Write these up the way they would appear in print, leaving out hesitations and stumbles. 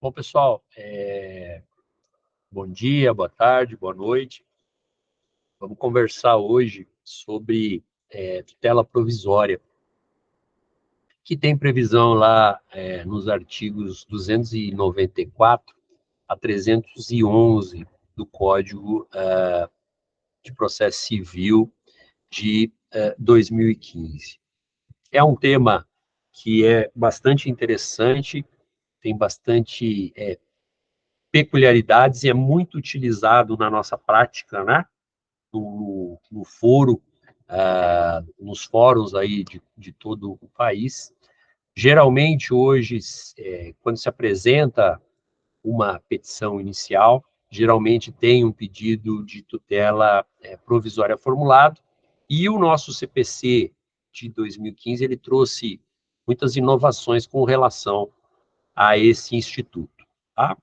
Bom, pessoal, bom dia, boa tarde, boa noite. Vamos conversar hoje sobre tutela provisória, que tem previsão lá nos artigos 294 a 311 do Código de Processo Civil de 2015. É um tema que é bastante interessante, tem bastante peculiaridades e é muito utilizado na nossa prática, né? No foro, nos fóruns aí de todo o país. Geralmente, hoje, quando se apresenta uma petição inicial, geralmente tem um pedido de tutela provisória formulado, e o nosso CPC de 2015, ele trouxe muitas inovações com relação a esse instituto, tá?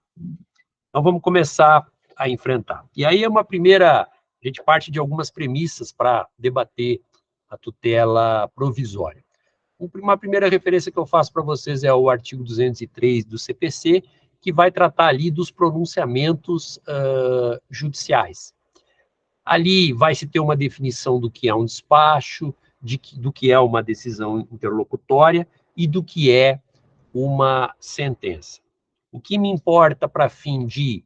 Então, vamos começar a enfrentar. E aí a gente parte de algumas premissas para debater a tutela provisória. Uma primeira referência que eu faço para vocês é o artigo 203 do CPC, que vai tratar ali dos pronunciamentos judiciais. Ali vai se ter uma definição do que é um despacho, do que é uma decisão interlocutória e do que é uma sentença. O que me importa para fim de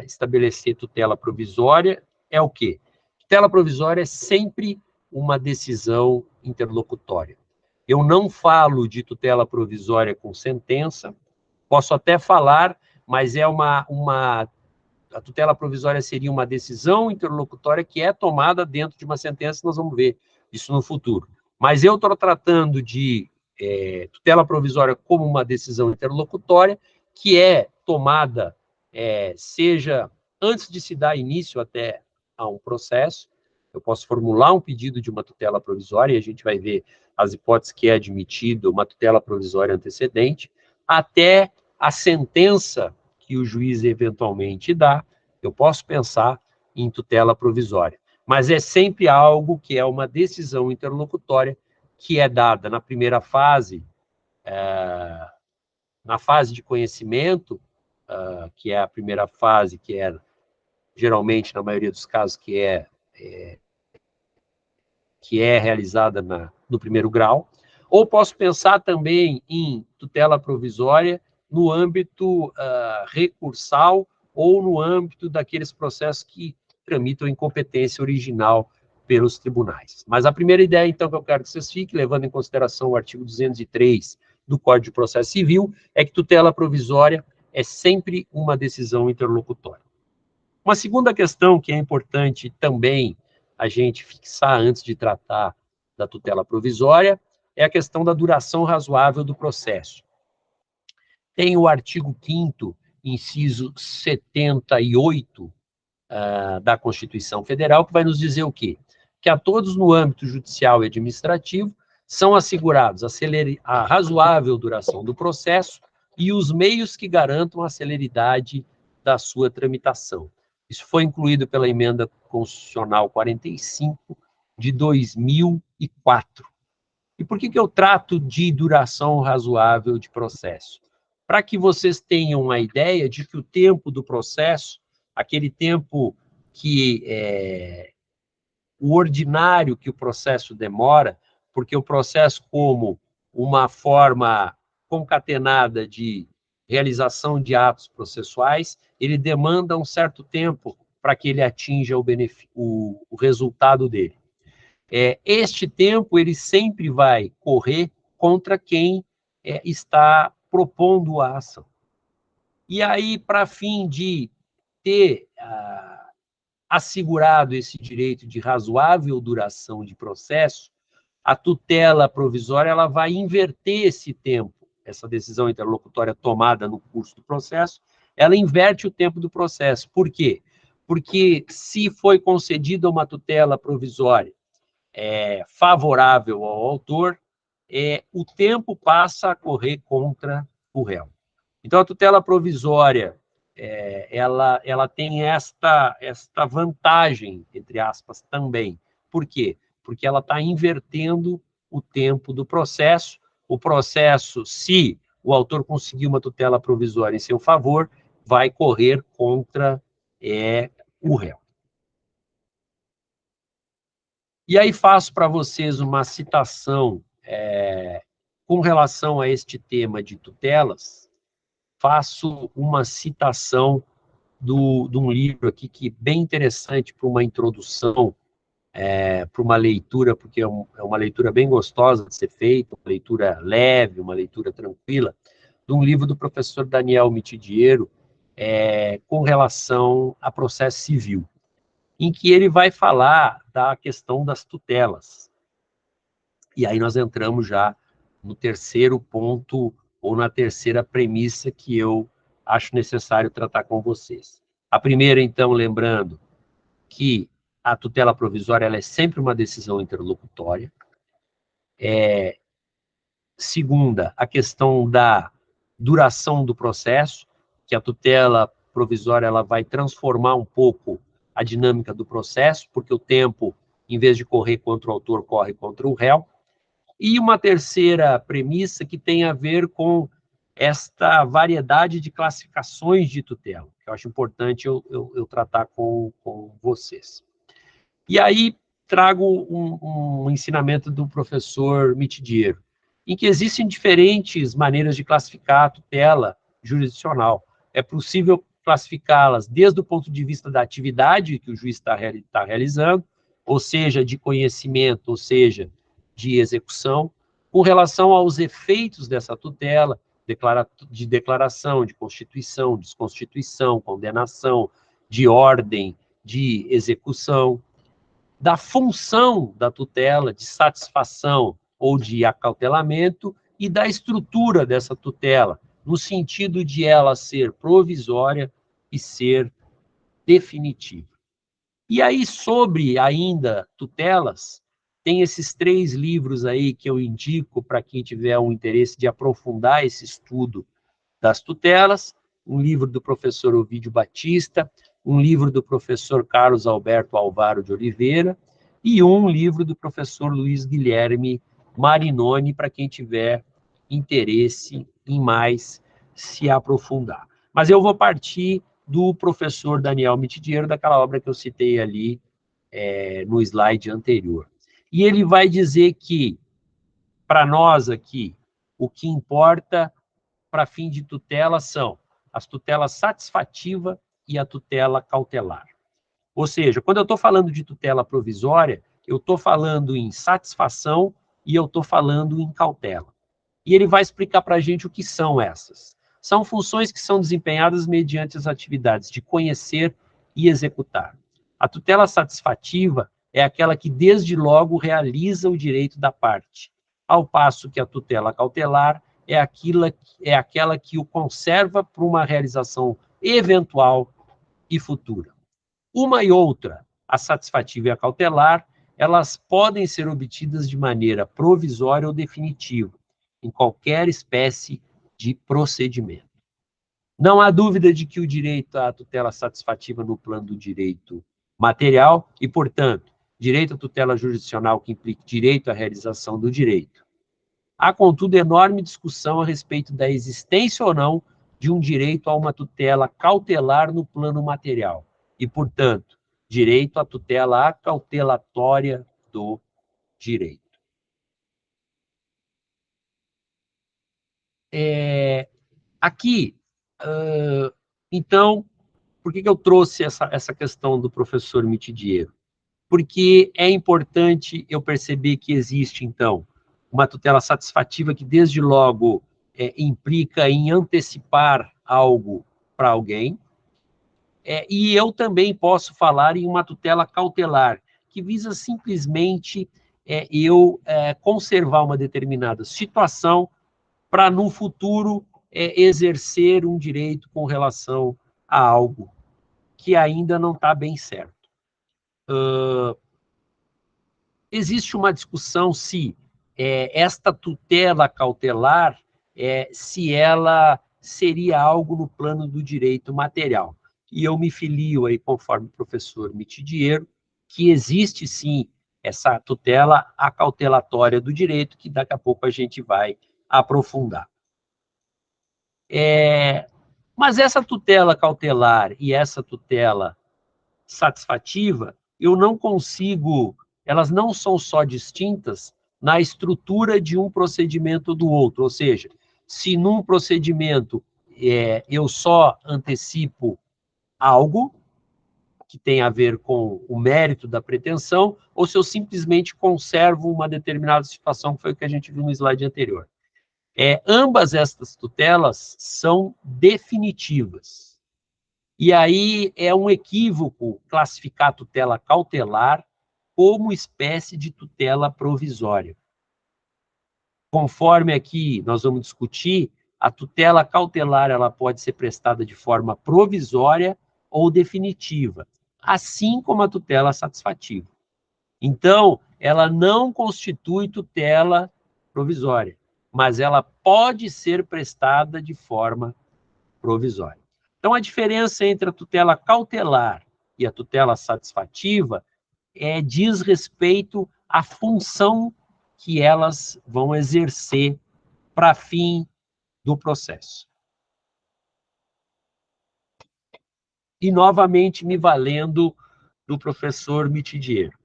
estabelecer tutela provisória é o quê? Tutela provisória é sempre uma decisão interlocutória. Eu não falo de tutela provisória com sentença, posso até falar, mas a tutela provisória seria uma decisão interlocutória que é tomada dentro de uma sentença, nós vamos ver isso no futuro. Mas eu estou tratando de tutela provisória como uma decisão interlocutória que é tomada, seja antes de se dar início até a um processo. Eu posso formular um pedido de uma tutela provisória, e a gente vai ver as hipóteses que é admitida uma tutela provisória antecedente, até a sentença que o juiz eventualmente dá, eu posso pensar em tutela provisória. Mas é sempre algo que é uma decisão interlocutória que é dada na primeira fase, na fase de conhecimento, que é a primeira fase, que é, geralmente, na maioria dos casos, que é realizada no primeiro grau, ou posso pensar também em tutela provisória no âmbito recursal ou no âmbito daqueles processos que tramitam em competência original pelos tribunais. Mas a primeira ideia, então, que eu quero que vocês fiquem, levando em consideração o artigo 203 do Código de Processo Civil, é que tutela provisória é sempre uma decisão interlocutória. Uma segunda questão que é importante também a gente fixar antes de tratar da tutela provisória é a questão da duração razoável do processo. Tem o artigo 5º, inciso 78 da Constituição Federal, que vai nos dizer o quê? Que a todos no âmbito judicial e administrativo são assegurados a razoável duração do processo e os meios que garantam a celeridade da sua tramitação. Isso foi incluído pela Emenda Constitucional 45 de 2004. E por que eu trato de duração razoável de processo? Para que vocês tenham a ideia de que o tempo do processo, aquele tempo que o ordinário que o processo demora, porque o processo, como uma forma concatenada de realização de atos processuais, ele demanda um certo tempo para que ele atinja o resultado dele. Este tempo, ele sempre vai correr contra quem está propondo a ação. E aí, para fim de ter assegurado esse direito de razoável duração de processo, a tutela provisória ela vai inverter esse tempo, essa decisão interlocutória tomada no curso do processo, ela inverte o tempo do processo. Por quê? Porque se foi concedida uma tutela provisória favorável ao autor, o tempo passa a correr contra o réu. Então, a tutela provisória, ela tem esta vantagem, entre aspas, também. Por quê? Porque ela está invertendo o tempo do processo. O processo, se o autor conseguiu uma tutela provisória em seu favor, vai correr contra o réu. E aí faço para vocês uma citação com relação a este tema de tutelas, faço uma citação de um livro aqui que é bem interessante para uma introdução, para uma leitura, porque é uma leitura bem gostosa de ser feita, uma leitura leve, uma leitura tranquila, de um livro do professor Daniel Mitidiero, com relação a processo civil, em que ele vai falar da questão das tutelas. E aí nós entramos já no terceiro ponto, ou na terceira premissa que eu acho necessário tratar com vocês. A primeira, então, lembrando que a tutela provisória ela é sempre uma decisão interlocutória. Segunda, a questão da duração do processo, que a tutela provisória ela vai transformar um pouco a dinâmica do processo, porque o tempo, em vez de correr contra o autor, corre contra o réu. E uma terceira premissa que tem a ver com esta variedade de classificações de tutela, que eu acho importante eu tratar com vocês. E aí trago um ensinamento do professor Mitidiero, em que existem diferentes maneiras de classificar a tutela jurisdicional. É possível classificá-las desde o ponto de vista da atividade que o juiz está realizando, ou seja, de conhecimento, ou seja, de execução, com relação aos efeitos dessa tutela, de declaração, de constituição, desconstituição, condenação, de ordem, de execução, da função da tutela, de satisfação ou de acautelamento, e da estrutura dessa tutela, no sentido de ela ser provisória e ser definitiva. E aí, sobre ainda tutelas, tem esses 3 livros aí que eu indico para quem tiver um interesse de aprofundar esse estudo das tutelas, um livro do professor Ovídio Batista, um livro do professor Carlos Alberto Alvaro de Oliveira, e um livro do professor Luiz Guilherme Marinoni, para quem tiver interesse em mais se aprofundar. Mas eu vou partir do professor Daniel Mitidiero, daquela obra que eu citei ali no slide anterior. E ele vai dizer que, para nós aqui, o que importa para fim de tutela são as tutelas satisfativa e a tutela cautelar. Ou seja, quando eu estou falando de tutela provisória, eu estou falando em satisfação e eu estou falando em cautela. E ele vai explicar para a gente o que são essas. São funções que são desempenhadas mediante as atividades de conhecer e executar. A tutela satisfativa é aquela que desde logo realiza o direito da parte, ao passo que a tutela cautelar é aquela que o conserva para uma realização eventual e futura. Uma e outra, a satisfativa e a cautelar, elas podem ser obtidas de maneira provisória ou definitiva, em qualquer espécie de procedimento. Não há dúvida de que o direito à tutela satisfativa no plano do direito material e, portanto, direito à tutela jurisdicional que implique direito à realização do direito. Há, contudo, enorme discussão a respeito da existência ou não de um direito a uma tutela cautelar no plano material e, portanto, direito à tutela acautelatória do direito. Aqui, então, por que eu trouxe essa questão do professor Mitidiero? Porque é importante eu perceber que existe, então, uma tutela satisfativa que, desde logo, implica em antecipar algo para alguém, e eu também posso falar em uma tutela cautelar, que visa simplesmente eu conservar uma determinada situação para, no futuro, exercer um direito com relação a algo que ainda não está bem certo. Existe uma discussão se esta tutela cautelar, se ela seria algo no plano do direito material. E eu me filio aí, conforme o professor Mitidiero, que existe sim essa tutela acautelatória do direito, que daqui a pouco a gente vai aprofundar. Mas essa tutela cautelar e essa tutela satisfativa, eu não consigo, elas não são só distintas na estrutura de um procedimento do outro, ou seja, se num procedimento eu só antecipo algo que tem a ver com o mérito da pretensão, ou se eu simplesmente conservo uma determinada situação, que foi o que a gente viu no slide anterior. Ambas estas tutelas são definitivas. E aí é um equívoco classificar a tutela cautelar como espécie de tutela provisória. Conforme aqui nós vamos discutir, a tutela cautelar ela pode ser prestada de forma provisória ou definitiva, assim como a tutela satisfativa. Então, ela não constitui tutela provisória, mas ela pode ser prestada de forma provisória. Então, a diferença entre a tutela cautelar e a tutela satisfativa diz respeito à função que elas vão exercer para fim do processo. E, novamente, me valendo do professor Mitidiero.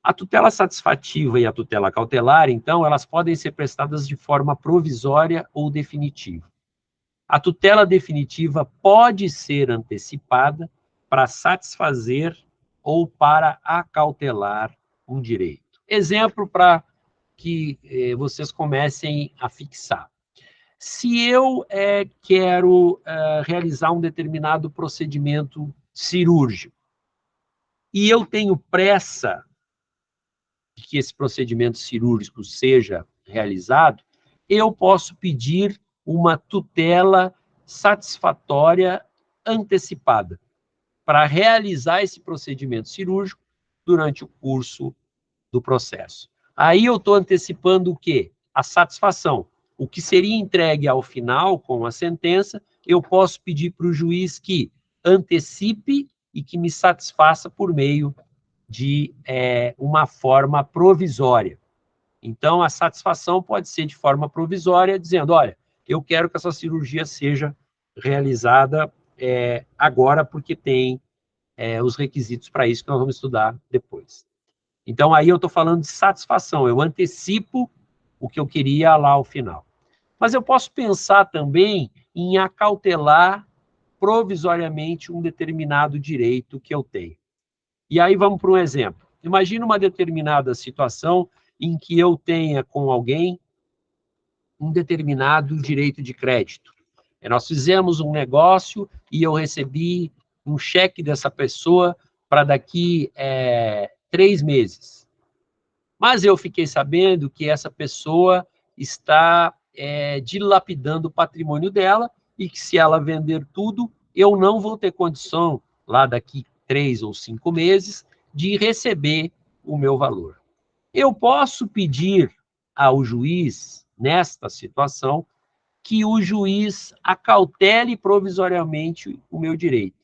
A tutela satisfativa e a tutela cautelar, então, elas podem ser prestadas de forma provisória ou definitiva. A tutela definitiva pode ser antecipada para satisfazer ou para acautelar um direito. Exemplo para que vocês comecem a fixar. Se eu quero realizar um determinado procedimento cirúrgico e eu tenho pressa de que esse procedimento cirúrgico seja realizado, eu posso pedir uma tutela satisfatória antecipada para realizar esse procedimento cirúrgico durante o curso do processo. Aí eu estou antecipando o quê? A satisfação. O que seria entregue ao final, com a sentença, eu posso pedir para o juiz que antecipe e que me satisfaça por meio de uma forma provisória. Então, a satisfação pode ser de forma provisória, dizendo, olha, eu quero que essa cirurgia seja realizada agora, porque tem os requisitos para isso que nós vamos estudar depois. Então, aí eu estou falando de satisfação, eu antecipo o que eu queria lá ao final. Mas eu posso pensar também em acautelar provisoriamente um determinado direito que eu tenho. E aí vamos para um exemplo. Imagina uma determinada situação em que eu tenha com alguém um determinado direito de crédito. Nós fizemos um negócio e eu recebi um cheque dessa pessoa para daqui 3 meses. Mas eu fiquei sabendo que essa pessoa está dilapidando o patrimônio dela e que se ela vender tudo, eu não vou ter condição, lá daqui 3 ou 5 meses, de receber o meu valor. Eu posso pedir ao juiz, nesta situação, que o juiz acautele provisoriamente o meu direito,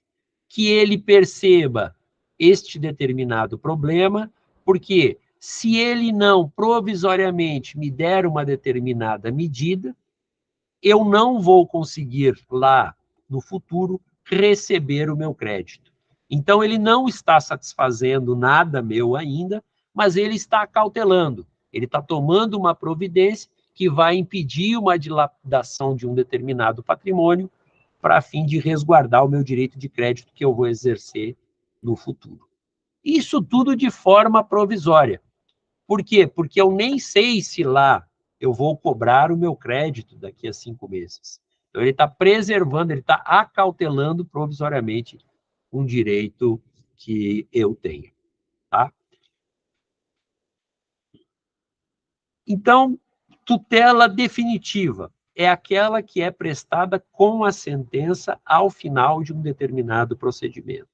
que ele perceba este determinado problema, porque se ele não provisoriamente me der uma determinada medida, eu não vou conseguir lá no futuro receber o meu crédito. Então, ele não está satisfazendo nada meu ainda, mas ele está acautelando, ele está tomando uma providência que vai impedir uma dilapidação de um determinado patrimônio para fim de resguardar o meu direito de crédito que eu vou exercer no futuro. Isso tudo de forma provisória. Por quê? Porque eu nem sei se lá eu vou cobrar o meu crédito daqui a 5 meses. Então, ele está preservando, ele está acautelando provisoriamente um direito que eu tenho. Tá? Então, tutela definitiva é aquela que é prestada com a sentença ao final de um determinado procedimento.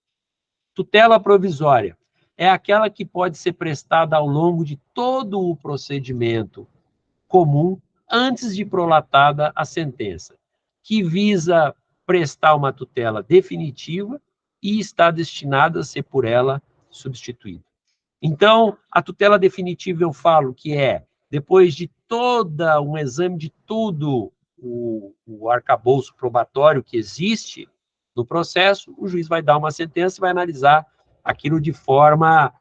Tutela provisória é aquela que pode ser prestada ao longo de todo o procedimento comum antes de prolatada a sentença, que visa prestar uma tutela definitiva e está destinada a ser por ela substituída. Então, a tutela definitiva eu falo que depois de todo um exame de tudo o arcabouço probatório que existe no processo, o juiz vai dar uma sentença e vai analisar aquilo de forma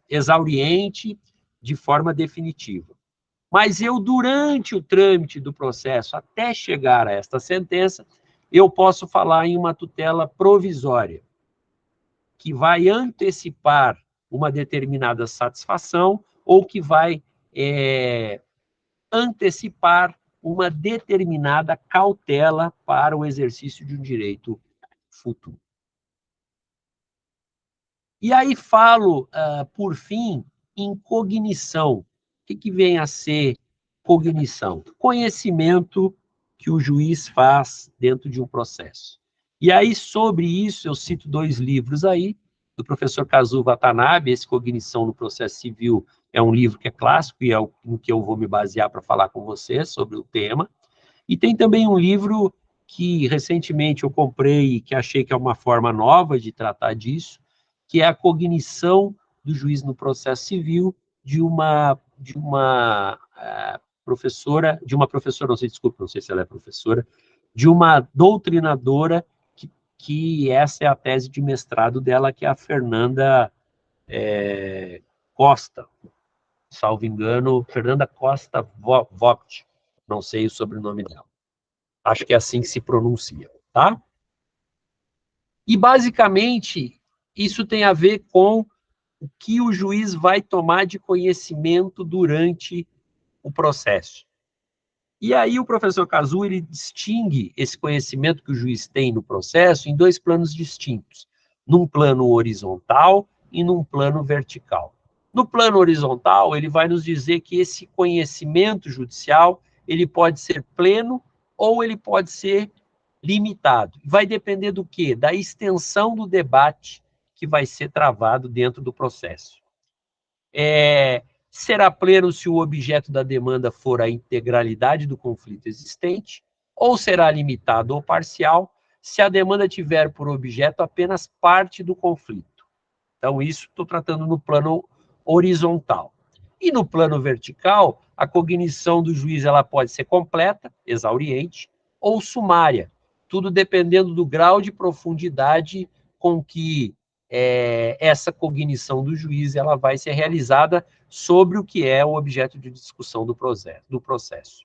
exauriente, de forma definitiva. Mas eu, durante o trâmite do processo, até chegar a esta sentença, eu posso falar em uma tutela provisória, que vai antecipar uma determinada satisfação ou que vai antecipar uma determinada cautela para o exercício de um direito futuro. E aí falo, por fim, em cognição. O que vem a ser cognição? Conhecimento que o juiz faz dentro de um processo. E aí, sobre isso, eu cito 2 livros aí, do professor Kazuo Watanabe. Esse Cognição no Processo Civil é um livro que é clássico e é no que eu vou me basear para falar com você sobre o tema. E tem também um livro que recentemente eu comprei e que achei que é uma forma nova de tratar disso, que é a cognição do juiz no processo civil de uma professora, não sei se ela é professora, de uma doutrinadora que essa é a tese de mestrado dela, que é a Fernanda Costa, salvo engano, Fernanda Costa Vogt, não sei o sobrenome dela. Acho que é assim que se pronuncia, tá? E, basicamente, isso tem a ver com o que o juiz vai tomar de conhecimento durante o processo. E aí o professor Kazuo, ele distingue esse conhecimento que o juiz tem no processo em 2 planos distintos, num plano horizontal e num plano vertical. No plano horizontal, ele vai nos dizer que esse conhecimento judicial, ele pode ser pleno ou ele pode ser limitado. Vai depender do quê? Da extensão do debate que vai ser travado dentro do processo. Será pleno se o objeto da demanda for a integralidade do conflito existente, ou será limitado ou parcial se a demanda tiver por objeto apenas parte do conflito. Então, isso estou tratando no plano horizontal. E no plano vertical, a cognição do juiz ela pode ser completa, exauriente, ou sumária, tudo dependendo do grau de profundidade com que essa cognição do juiz ela vai ser realizada sobre o que é o objeto de discussão do processo.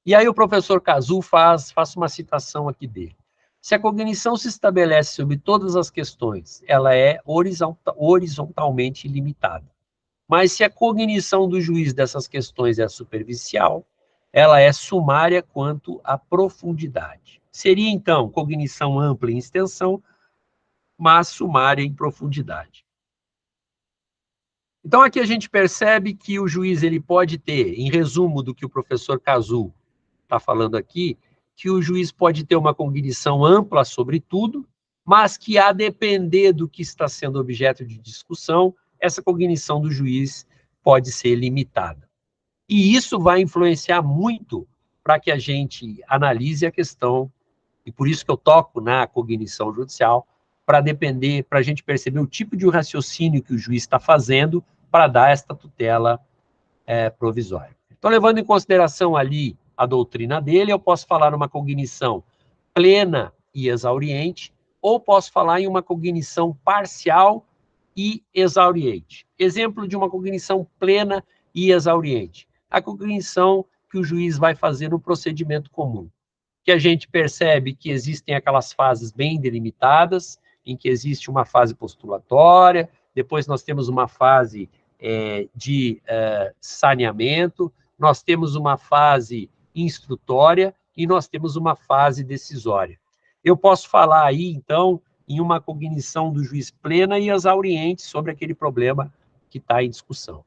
E aí o professor Kazuo faz uma citação aqui dele. Se a cognição se estabelece sobre todas as questões, ela é horizontalmente limitada. Mas se a cognição do juiz dessas questões é superficial, ela é sumária quanto à profundidade. Seria, então, cognição ampla em extensão, mas sumária em profundidade. Então, aqui a gente percebe que o juiz ele pode ter, em resumo do que o professor Kazuo está falando aqui, que o juiz pode ter uma cognição ampla sobre tudo, mas que, a depender do que está sendo objeto de discussão, essa cognição do juiz pode ser limitada. E isso vai influenciar muito para que a gente analise a questão, e por isso que eu toco na cognição judicial, para a gente perceber o tipo de raciocínio que o juiz está fazendo para dar esta tutela provisória. Então, levando em consideração ali a doutrina dele, eu posso falar numa cognição plena e exauriente, ou posso falar em uma cognição parcial e exauriente. Exemplo de uma cognição plena e exauriente. A cognição que o juiz vai fazer no procedimento comum, que a gente percebe que existem aquelas fases bem delimitadas, em que existe uma fase postulatória, depois nós temos uma fase de saneamento, nós temos uma fase instrutória e nós temos uma fase decisória. Eu posso falar aí, então, em uma cognição do juiz plena e exauriente sobre aquele problema que está em discussão.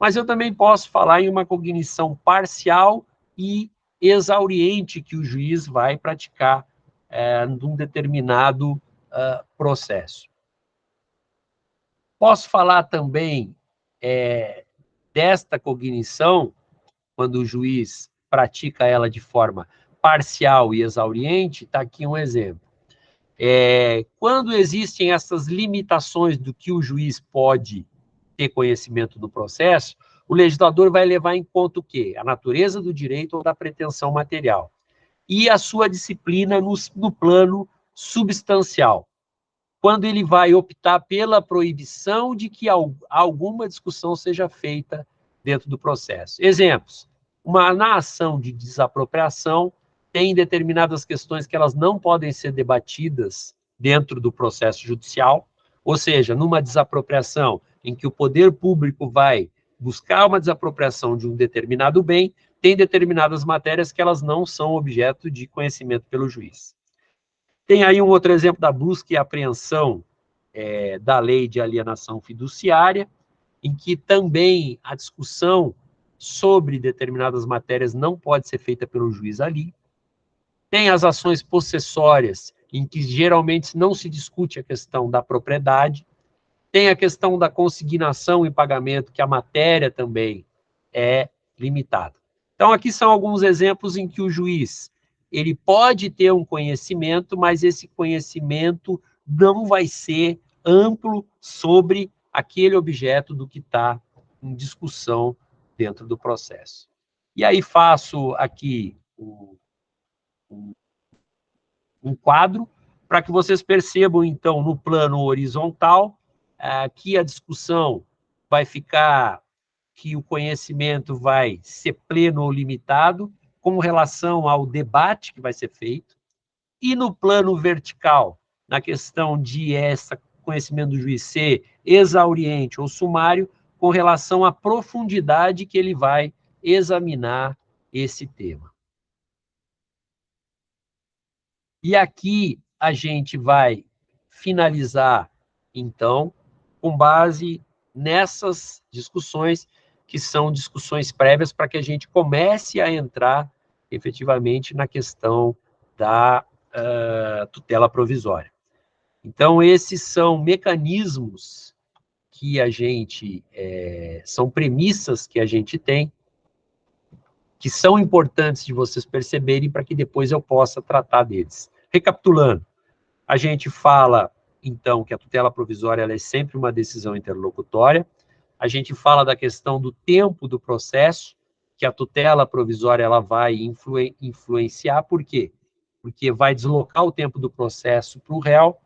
Mas eu também posso falar em uma cognição parcial e exauriente que o juiz vai praticar num determinado processo. Posso falar também desta cognição, quando o juiz pratica ela de forma parcial e exauriente, está aqui um exemplo. Quando existem essas limitações do que o juiz pode ter conhecimento do processo, o legislador vai levar em conta o quê? A natureza do direito ou da pretensão material. E a sua disciplina no plano substancial, quando ele vai optar pela proibição de que alguma discussão seja feita dentro do processo. Exemplos: na ação de desapropriação, tem determinadas questões que elas não podem ser debatidas dentro do processo judicial, ou seja, numa desapropriação em que o poder público vai buscar uma desapropriação de um determinado bem, tem determinadas matérias que elas não são objeto de conhecimento pelo juiz. Tem aí um outro exemplo da busca e apreensão da lei de alienação fiduciária, em que também a discussão sobre determinadas matérias não pode ser feita pelo juiz ali. Tem as ações possessórias, em que geralmente não se discute a questão da propriedade. Tem a questão da consignação e pagamento, que a matéria também é limitada. Então, aqui são alguns exemplos em que o juiz ele pode ter um conhecimento, mas esse conhecimento não vai ser amplo sobre aquele objeto do que está em discussão dentro do processo. E aí faço aqui um quadro para que vocês percebam, então, no plano horizontal, que a discussão vai ficar, que o conhecimento vai ser pleno ou limitado, com relação ao debate que vai ser feito, e no plano vertical, na questão de esse conhecimento do juiz ser exauriente ou sumário, com relação à profundidade que ele vai examinar esse tema. E aqui a gente vai finalizar, então, com base nessas discussões, que são discussões prévias para que a gente comece a entrar efetivamente na questão da tutela provisória. Então, esses são mecanismos que a gente, são premissas que a gente tem, que são importantes de vocês perceberem para que depois eu possa tratar deles. Recapitulando, a gente fala, então, que a tutela provisória ela é sempre uma decisão interlocutória. A gente fala da questão do tempo do processo, que a tutela provisória ela vai influenciar. Por quê? Porque vai deslocar o tempo do processo para o réu.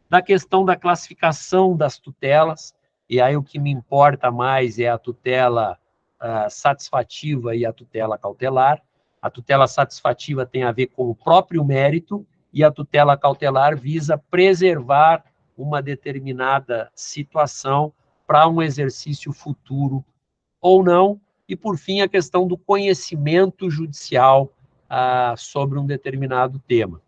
Da questão da classificação das tutelas, e aí o que me importa mais é a tutela satisfativa e a tutela cautelar. A tutela satisfativa tem a ver com o próprio mérito, e a tutela cautelar visa preservar uma determinada situação para um exercício futuro ou não. E, por fim, a questão do conhecimento judicial sobre um determinado tema,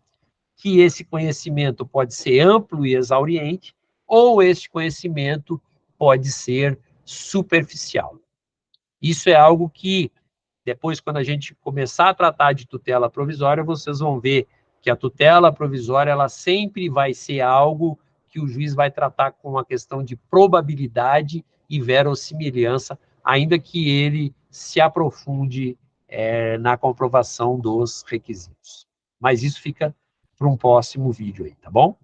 que esse conhecimento pode ser amplo e exauriente, ou esse conhecimento pode ser superficial. Isso é algo que, depois, quando a gente começar a tratar de tutela provisória, vocês vão ver que a tutela provisória ela sempre vai ser algo que o juiz vai tratar com uma questão de probabilidade e verossimilhança, ainda que ele se aprofunde na comprovação dos requisitos. Mas isso fica para um próximo vídeo aí, tá bom?